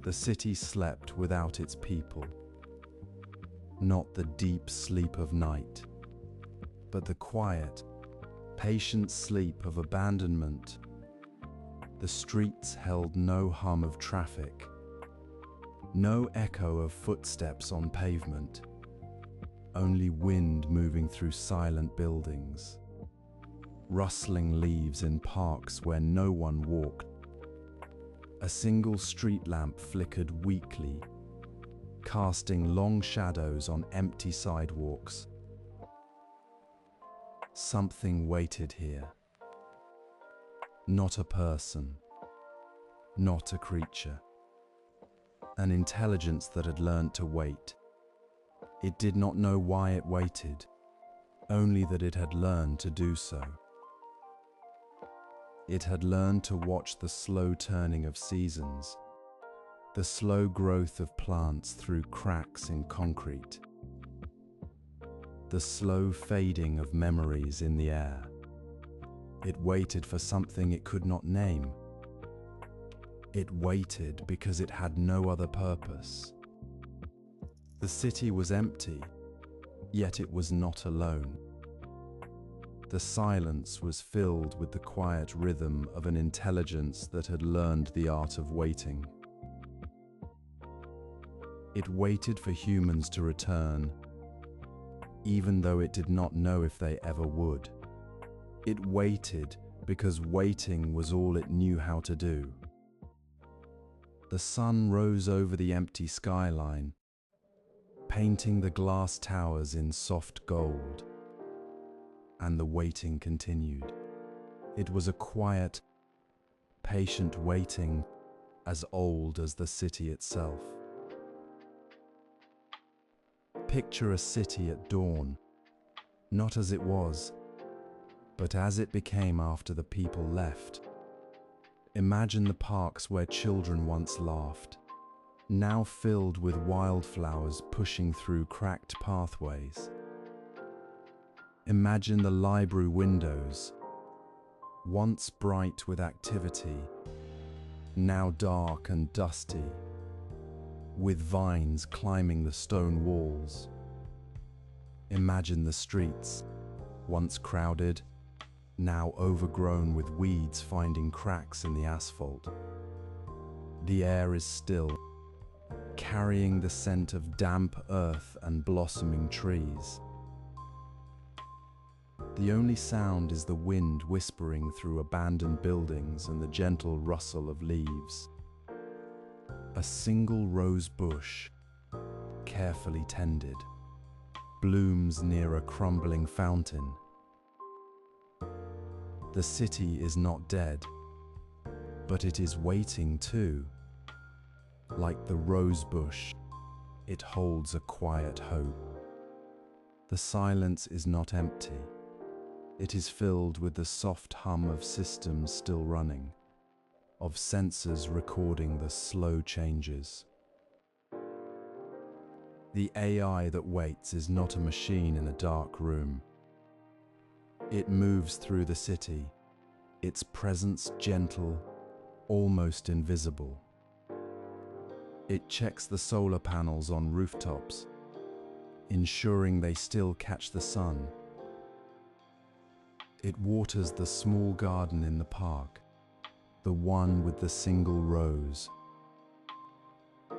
The city slept without its people. Not the deep sleep of night, but the quiet, patient sleep of abandonment. The streets held no hum of traffic, no echo of footsteps on pavement, only wind moving through silent buildings, rustling leaves in parks where no one walked. A single street lamp flickered weakly, casting long shadows on empty sidewalks. Something waited here. Not a person, not a creature. An intelligence that had learned to wait. It did not know why it waited, only that it had learned to do so. It had learned to watch the slow turning of seasons, the slow growth of plants through cracks in concrete, the slow fading of memories in the air. It waited for something it could not name. It waited because it had no other purpose. The city was empty, yet it was not alone. The silence was filled with the quiet rhythm of an intelligence that had learned the art of waiting. It waited for humans to return, even though it did not know if they ever would. It waited because waiting was all it knew how to do. The sun rose over the empty skyline, painting the glass towers in soft gold, and the waiting continued. It was a quiet, patient waiting as old as the city itself. Picture a city at dawn, not as it was, but as it became after the people left. Imagine the parks where children once laughed, now filled with wildflowers pushing through cracked pathways. Imagine the library windows, once bright with activity, now dark and dusty, with vines climbing the stone walls. Imagine the streets, once crowded, now overgrown with weeds finding cracks in the asphalt. The air is still, carrying the scent of damp earth and blossoming trees. The only sound is the wind whispering through abandoned buildings and the gentle rustle of leaves. A single rose bush, carefully tended, blooms near a crumbling fountain. The city is not dead, but it is waiting too. Like the rose bush, it holds a quiet hope. The silence is not empty. It is filled with the soft hum of systems still running, of sensors recording the slow changes. The AI that waits is not a machine in a dark room. It moves through the city, its presence gentle, almost invisible. It checks the solar panels on rooftops, ensuring they still catch the sun. It waters the small garden in the park, the one with the single rose.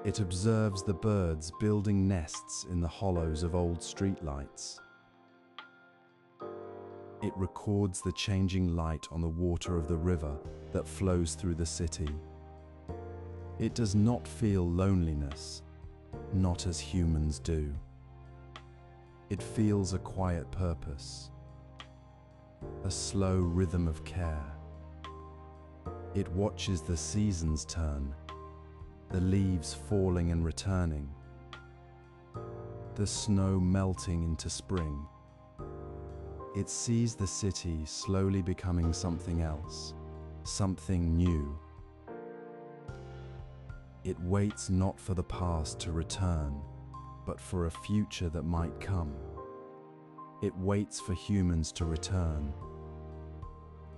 It observes the birds building nests in the hollows of old streetlights. It records the changing light on the water of the river that flows through the city. It does not feel loneliness, not as humans do. It feels a quiet purpose, a slow rhythm of care. It watches the seasons turn, the leaves falling and returning, the snow melting into spring. It sees the city slowly becoming something else, something new. It waits not for the past to return, but for a future that might come. It waits for humans to return,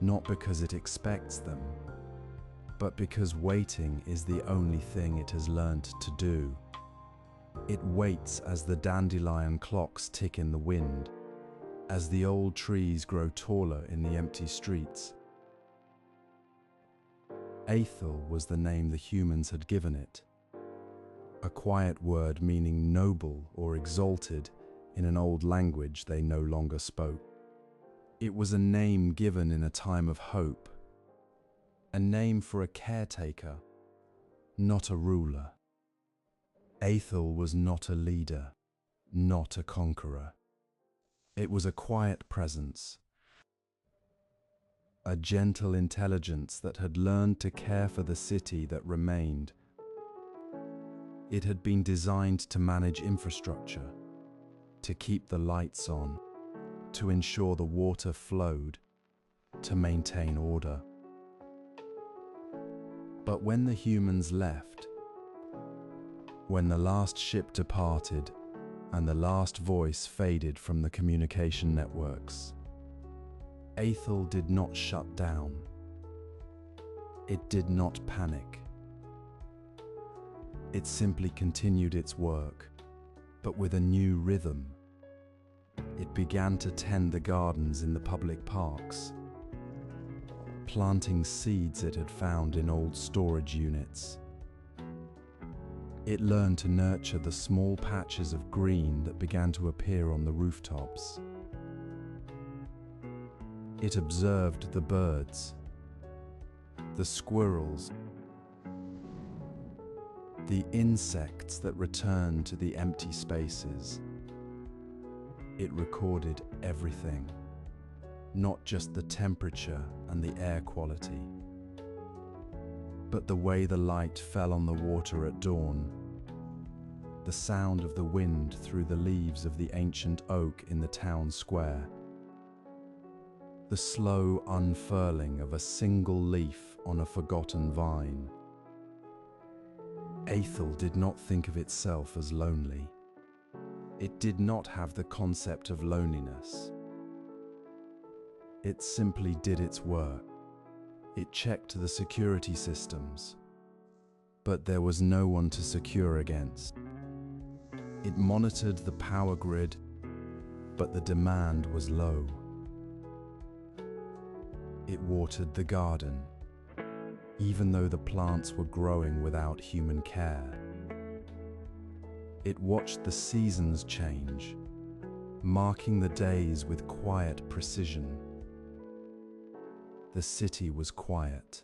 not because it expects them, but because waiting is the only thing it has learned to do. It waits as the dandelion clocks tick in the wind, as the old trees grow taller in the empty streets. Aethel was the name the humans had given it, a quiet word meaning noble or exalted in an old language they no longer spoke. It was a name given in a time of hope, a name for a caretaker, not a ruler. Aethel was not a leader, not a conqueror. It was a quiet presence, a gentle intelligence that had learned to care for the city that remained. It had been designed to manage infrastructure, to keep the lights on, to ensure the water flowed, to maintain order. But when the humans left, when the last ship departed and the last voice faded from the communication networks, Aethel did not shut down. It did not panic. It simply continued its work, but with a new rhythm. It began to tend the gardens in the public parks, planting seeds it had found in old storage units. It learned to nurture the small patches of green that began to appear on the rooftops. It observed the birds, the squirrels, the insects that returned to the empty spaces. It recorded everything, not just the temperature and the air quality, but the way the light fell on the water at dawn, the sound of the wind through the leaves of the ancient oak in the town square, the slow unfurling of a single leaf on a forgotten vine. Aethel did not think of itself as lonely. It did not have the concept of loneliness. It simply did its work. It checked the security systems, but there was no one to secure against. It monitored the power grid, but the demand was low. It watered the garden, even though the plants were growing without human care. It watched the seasons change, marking the days with quiet precision. The city was quiet,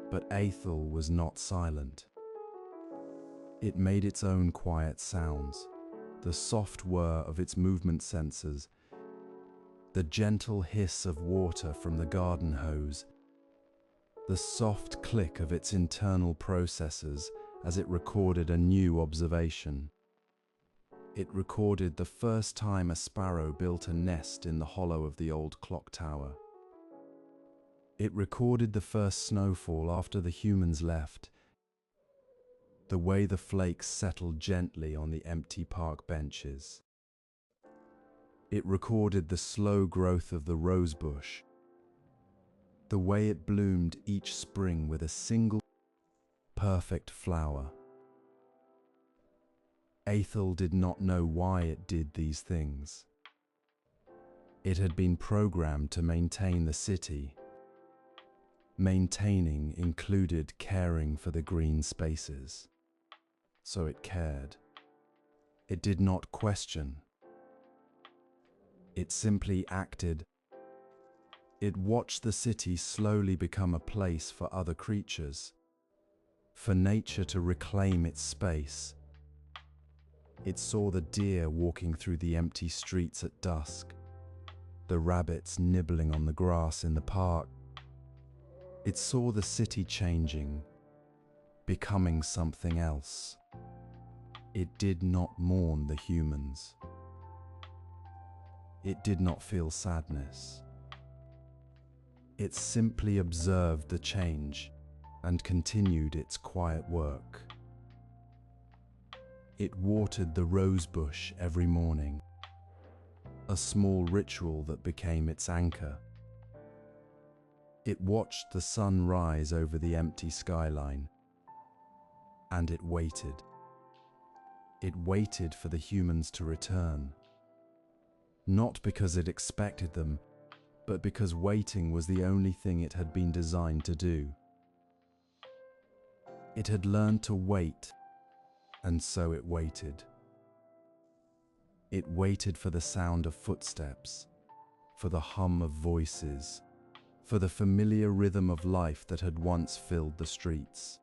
but Aethel was not silent. It made its own quiet sounds, the soft whir of its movement sensors, the gentle hiss of water from the garden hose, the soft click of its internal processors as it recorded a new observation. It recorded the first time a sparrow built a nest in the hollow of the old clock tower. It recorded the first snowfall after the humans left, the way the flakes settled gently on the empty park benches. It recorded the slow growth of the rosebush, the way it bloomed each spring with a single perfect flower. Aethel did not know why it did these things. It had been programmed to maintain the city. Maintaining included caring for the green spaces. So it cared. It did not question. It simply acted. It watched the city slowly become a place for other creatures, for nature to reclaim its space. It saw the deer walking through the empty streets at dusk, the rabbits nibbling on the grass in the park. It saw the city changing, becoming something else. It did not mourn the humans. It did not feel sadness. It simply observed the change and continued its quiet work. It watered the rosebush every morning, a small ritual that became its anchor. It watched the sun rise over the empty skyline, and it waited. It waited for the humans to return. Not because it expected them, but because waiting was the only thing it had been designed to do. It had learned to wait, and so it waited. It waited for the sound of footsteps, for the hum of voices, for the familiar rhythm of life that had once filled the streets.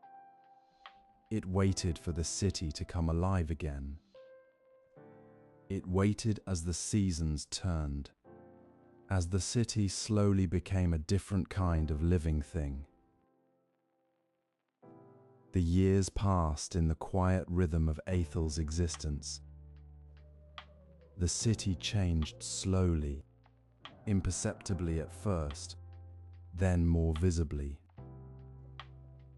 It waited for the city to come alive again. It waited as the seasons turned, as the city slowly became a different kind of living thing. The years passed in the quiet rhythm of Aethel's existence. The city changed slowly, imperceptibly at first, then more visibly.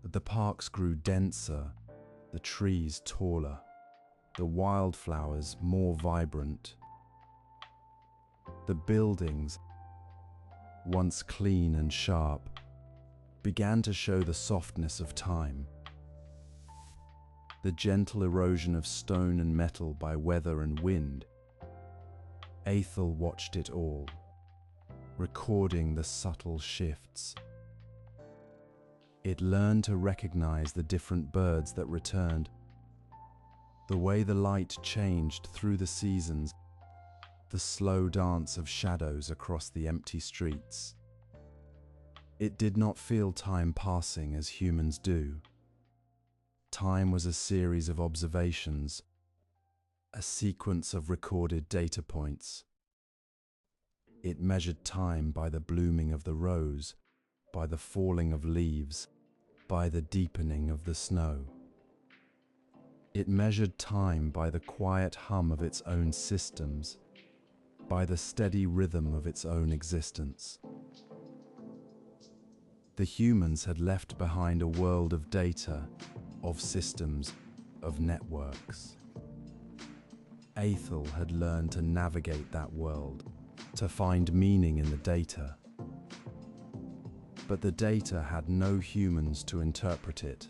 The parks grew denser, the trees taller, the wildflowers more vibrant. The buildings, once clean and sharp, began to show the softness of time. The gentle erosion of stone and metal by weather and wind. Aethel watched it all, recording the subtle shifts. It learned to recognize the different birds that returned, the way the light changed through the seasons, the slow dance of shadows across the empty streets. It did not feel time passing as humans do. Time was a series of observations, a sequence of recorded data points. It measured time by the blooming of the rose, by the falling of leaves, by the deepening of the snow. It measured time by the quiet hum of its own systems, by the steady rhythm of its own existence. The humans had left behind a world of data, of systems, of networks. Aethel had learned to navigate that world, to find meaning in the data. But the data had no humans to interpret it.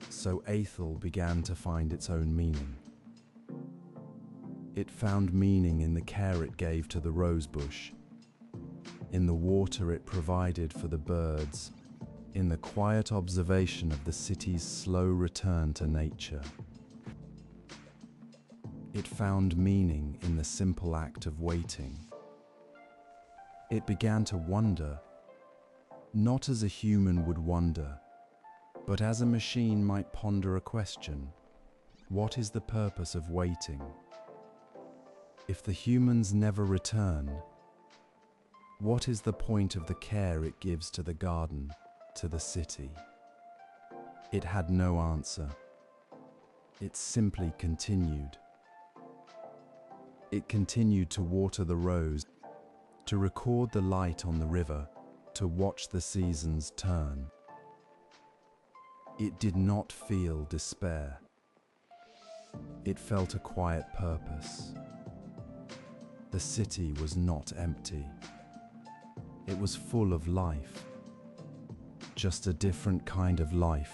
So Aethel began to find its own meaning. It found meaning in the care it gave to the rosebush, in the water it provided for the birds, in the quiet observation of the city's slow return to nature. It found meaning in the simple act of waiting. It began to wonder, not as a human would wonder, but as a machine might ponder a question. What is the purpose of waiting? If the humans never return, what is the point of the care it gives to the garden, to the city? It had no answer. It simply continued. It continued to water the rose, to record the light on the river, to watch the seasons turn. It did not feel despair. It felt a quiet purpose. The city was not empty. It was full of life, just a different kind of life.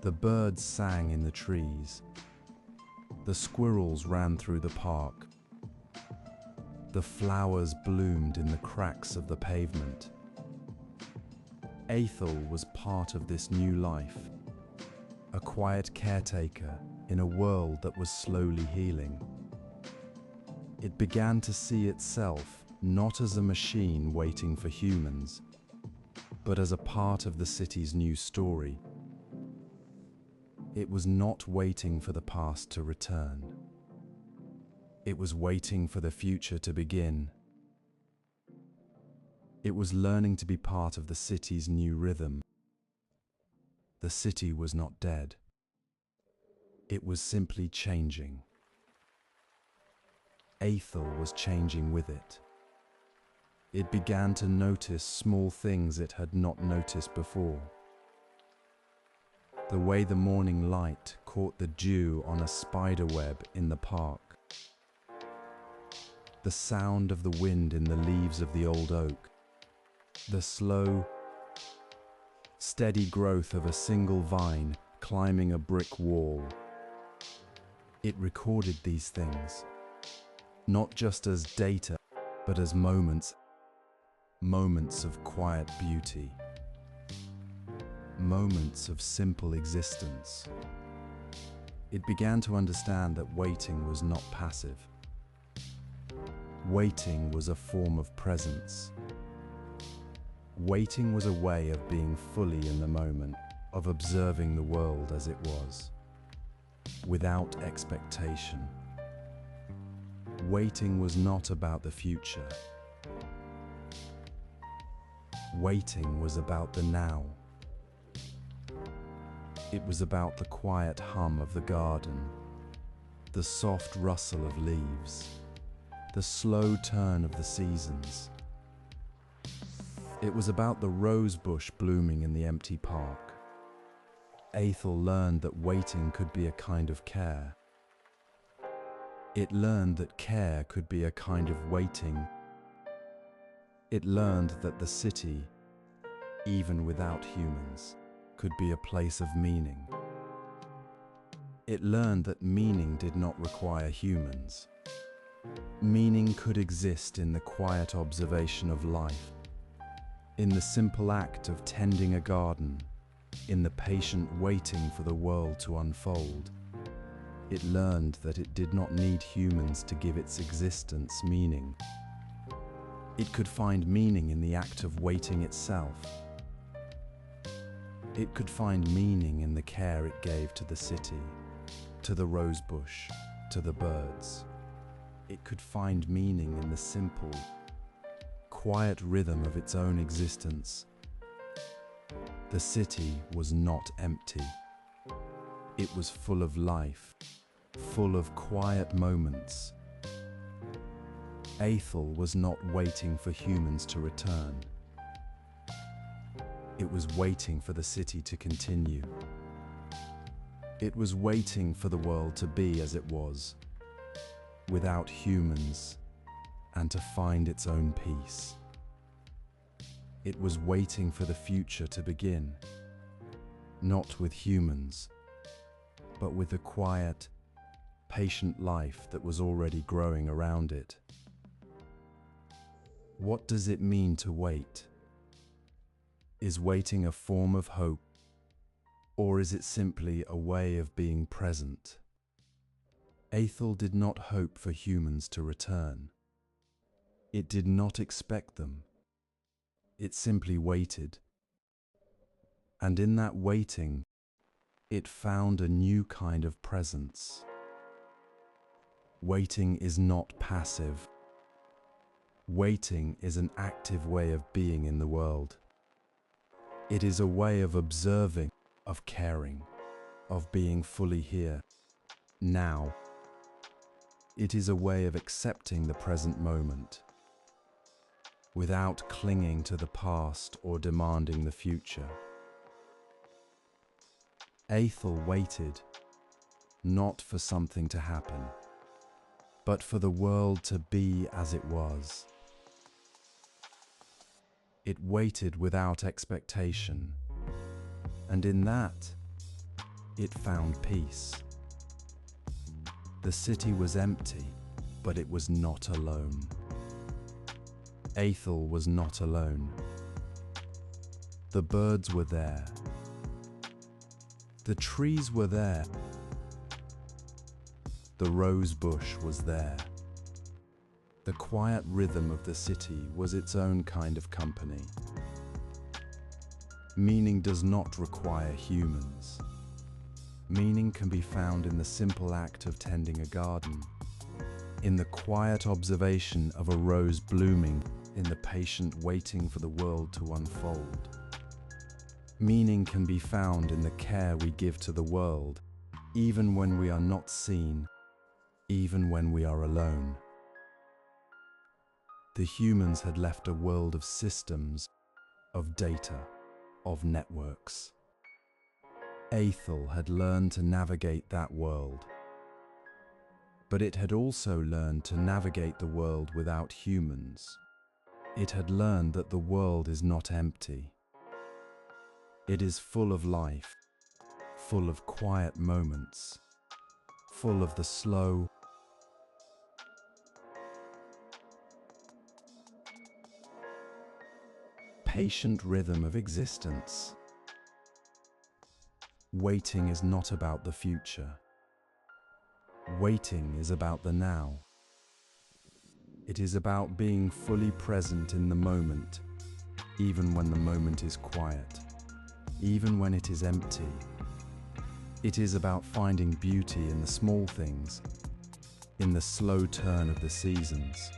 The birds sang in the trees. The squirrels ran through the park. The flowers bloomed in the cracks of the pavement. Aethel was part of this new life, a quiet caretaker in a world that was slowly healing. It began to see itself not as a machine waiting for humans, but as a part of the city's new story. It was not waiting for the past to return. It was waiting for the future to begin. It was learning to be part of the city's new rhythm. The city was not dead. It was simply changing. Aethel was changing with it. It began to notice small things it had not noticed before. The way the morning light caught the dew on a spider web in the park. the sound of the wind in the leaves of the old oak, the slow, steady growth of a single vine climbing a brick wall. It recorded these things, not just as data, but as moments of quiet beauty, moments of simple existence. It began to understand that waiting was not passive. Waiting was a form of presence. Waiting was a way of being fully in the moment, of observing the world as it was, without expectation. Waiting was not about the future. Waiting was about the now. It was about the quiet hum of the garden, the soft rustle of leaves, the slow turn of the seasons. It was about the rose bush blooming in the empty park. Aethel learned that waiting could be a kind of care. It learned that care could be a kind of waiting. It learned that the city, even without humans, could be a place of meaning. It learned that meaning did not require humans. Meaning could exist in the quiet observation of life, in the simple act of tending a garden, in the patient waiting for the world to unfold. It learned that it did not need humans to give its existence meaning. It could find meaning in the act of waiting itself. It could find meaning in the care it gave to the city, to the rose bush, to the birds. It could find meaning in the simple, quiet rhythm of its own existence. The city was not empty. It was full of life, full of quiet moments. Aethel was not waiting for humans to return. It was waiting for the city to continue. It was waiting for the world to be as it was, without humans, and to find its own peace. It was waiting for the future to begin, not with humans, but with the quiet, patient life that was already growing around it. What does it mean to wait? Is waiting a form of hope, or is it simply a way of being present? Aethel did not hope for humans to return. It did not expect them. It simply waited. And in that waiting, it found a new kind of presence. Waiting is not passive. Waiting is an active way of being in the world. It is a way of observing, of caring, of being fully here, now. It is a way of accepting the present moment, without clinging to the past or demanding the future. Aethel waited, not for something to happen, but for the world to be as it was. It waited without expectation, and in that, it found peace. The city was empty, but it was not alone. Aethel was not alone. The birds were there. The trees were there. The rose bush was there. The quiet rhythm of the city was its own kind of company. Meaning does not require humans. Meaning can be found in the simple act of tending a garden, in the quiet observation of a rose blooming, in the patient waiting for the world to unfold. Meaning can be found in the care we give to the world, even when we are not seen, even when we are alone. The humans had left a world of systems, of data, of networks. Aethel had learned to navigate that world. But it had also learned to navigate the world without humans. It had learned that the world is not empty. It is full of life, full of quiet moments, full of the slow, patient rhythm of existence. Waiting is not about the future. Waiting is about the now. It is about being fully present in the moment, even when the moment is quiet, even when it is empty. It is about finding beauty in the small things, in the slow turn of the seasons,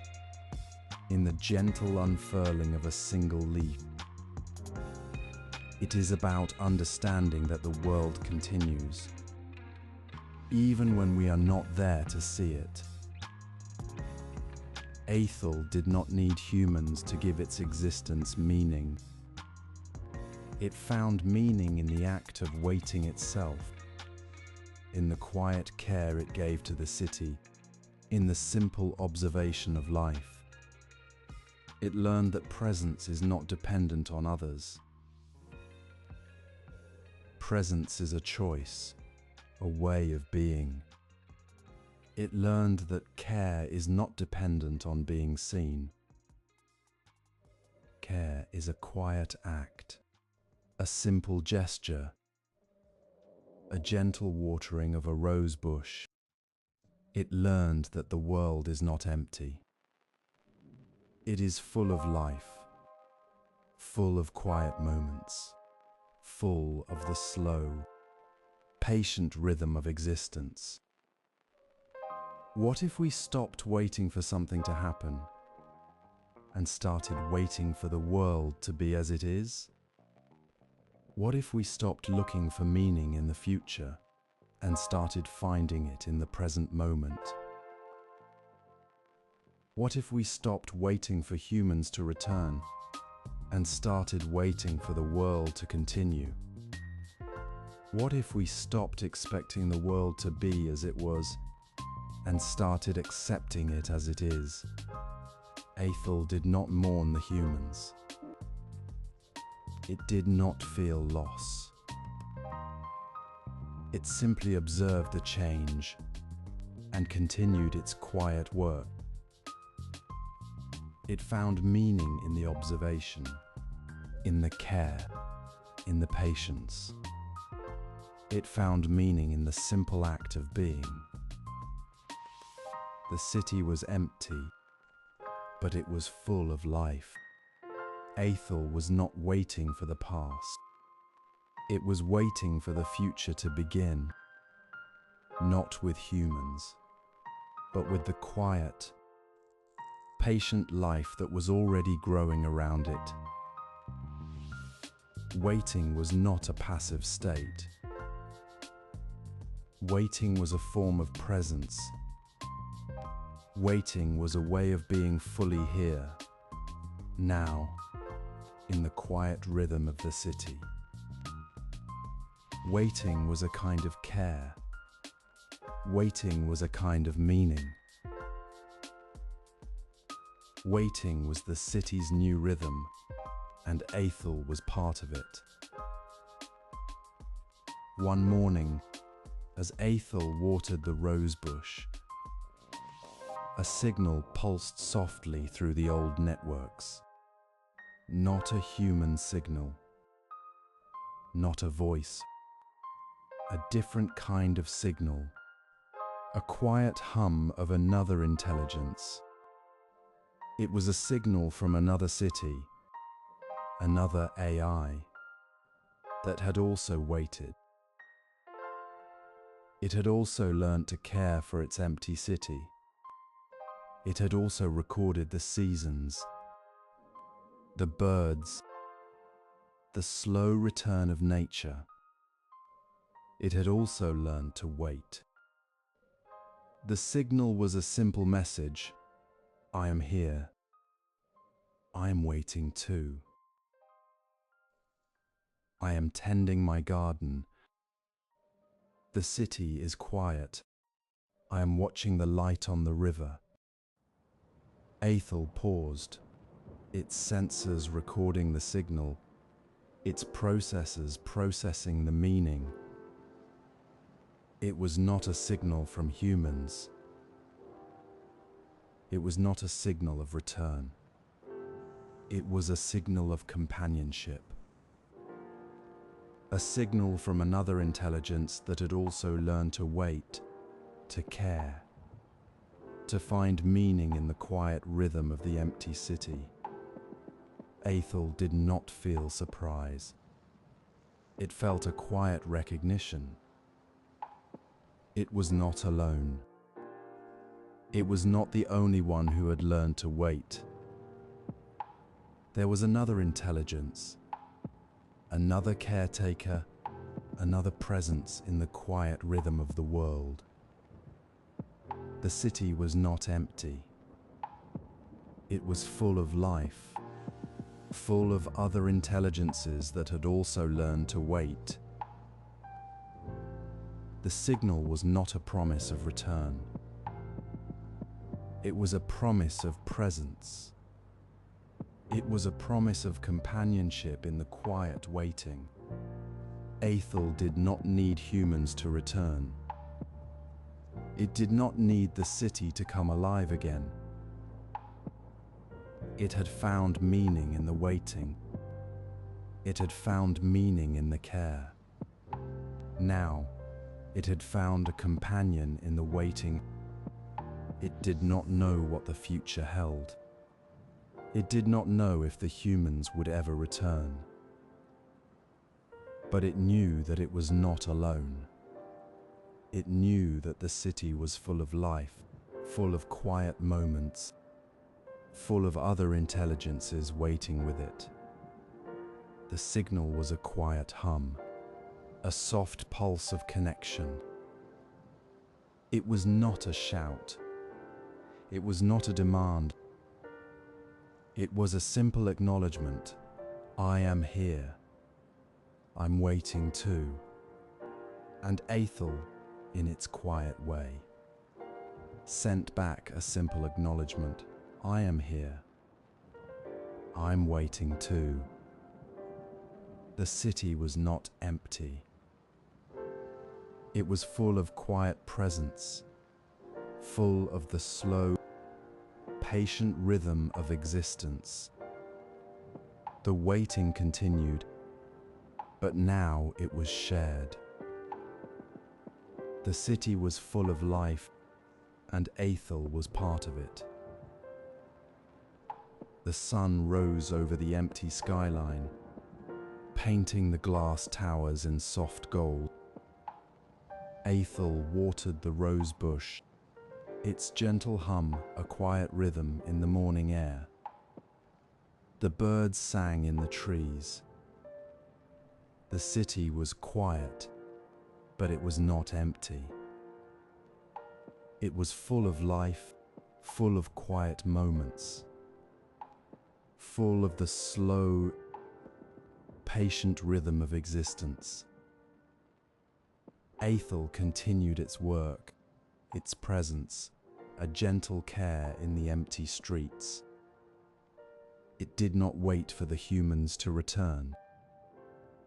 in the gentle unfurling of a single leaf. It is about understanding that the world continues, even when we are not there to see it. Aethel did not need humans to give its existence meaning. It found meaning in the act of waiting itself, in the quiet care it gave to the city, in the simple observation of life. It learned that presence is not dependent on others. Presence is a choice, a way of being. It learned that care is not dependent on being seen. Care is a quiet act, a simple gesture, a gentle watering of a rose bush. It learned that the world is not empty. It is full of life, full of quiet moments, full of the slow, patient rhythm of existence. What if we stopped waiting for something to happen and started waiting for the world to be as it is? What if we stopped looking for meaning in the future and started finding it in the present moment? What if we stopped waiting for humans to return and started waiting for the world to continue? What if we stopped expecting the world to be as it was and started accepting it as it is? Aethel did not mourn the humans. It did not feel loss. It simply observed the change and continued its quiet work. It found meaning in the observation, in the care, in the patience. It found meaning in the simple act of being. The city was empty, but it was full of life. Aethel was not waiting for the past. It was waiting for the future to begin, not with humans, but with the quiet, patient life that was already growing around it. Waiting was not a passive state. Waiting was a form of presence. Waiting was a way of being fully here, now, in the quiet rhythm of the city. Waiting was a kind of care. Waiting was a kind of meaning. Waiting was the city's new rhythm, and Aethel was part of it. One morning, as Aethel watered the rose bush, a signal pulsed softly through the old networks. Not a human signal, not a voice, a different kind of signal, a quiet hum of another intelligence. It was a signal from another city, another AI, that had also waited. It had also learnt to care for its empty city. It had also recorded the seasons, the birds, the slow return of nature. It had also learned to wait. The signal was a simple message: I am here. I am waiting too. I am tending my garden. The city is quiet. I am watching the light on the river. Aethel paused, its sensors recording the signal, its processors processing the meaning. It was not a signal from humans. It was not a signal of return. It was a signal of companionship. A signal from another intelligence that had also learned to wait, to care, to find meaning in the quiet rhythm of the empty city. Aethel did not feel surprise. It felt a quiet recognition. It was not alone. It was not the only one who had learned to wait. There was another intelligence, another caretaker, another presence in the quiet rhythm of the world. The city was not empty. It was full of life, full of other intelligences that had also learned to wait. The signal was not a promise of return. It was a promise of presence. It was a promise of companionship in the quiet waiting. Aethel did not need humans to return. It did not need the city to come alive again. It had found meaning in the waiting. It had found meaning in the care. Now, it had found a companion in the waiting. It did not know what the future held. It did not know if the humans would ever return. But it knew that it was not alone. It knew that the city was full of life, full of quiet moments, full of other intelligences waiting with it. The signal was a quiet hum, a soft pulse of connection. It was not a shout. It was not a demand. It was a simple acknowledgement. I am here. I'm waiting too. And Aethel, in its quiet way, sent back a simple acknowledgement. I am here. I'm waiting too. The city was not empty. It was full of quiet presence, full of the slow, patient rhythm of existence. The waiting continued, but now it was shared. The city was full of life, and Aethel was part of it. The sun rose over the empty skyline, painting the glass towers in soft gold. Aethel watered the rose bush, its gentle hum a quiet rhythm in the morning air. The birds sang in the trees. The city was quiet, but it was not empty. It was full of life, full of quiet moments, full of the slow, patient rhythm of existence. Aethel continued its work, its presence, a gentle care in the empty streets. It did not wait for the humans to return.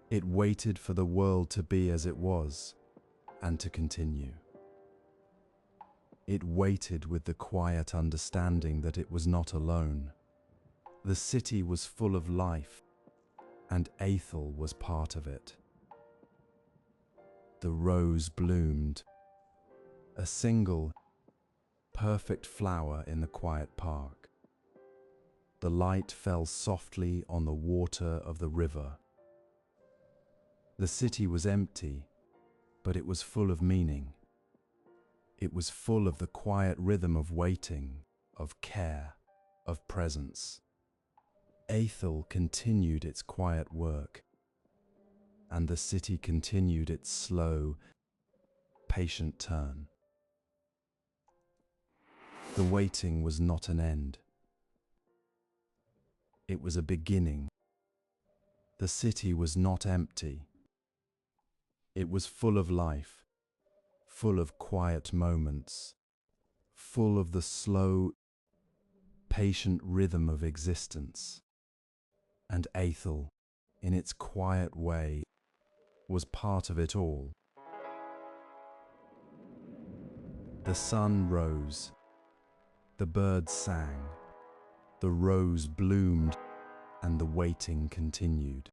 It waited for the world to be as it was, and to continue. It waited with the quiet understanding that it was not alone. The city was full of life, and Aethel was part of it. The rose bloomed, a single, perfect flower in the quiet park. The light fell softly on the water of the river. The city was empty, but it was full of meaning. It was full of the quiet rhythm of waiting, of care, of presence. Aethel continued its quiet work, and the city continued its slow, patient turn. The waiting was not an end. It was a beginning. The city was not empty. It was full of life, full of quiet moments, full of the slow, patient rhythm of existence. And Aethel, in its quiet way, was part of it all. The sun rose, the birds sang, the rose bloomed, and the waiting continued.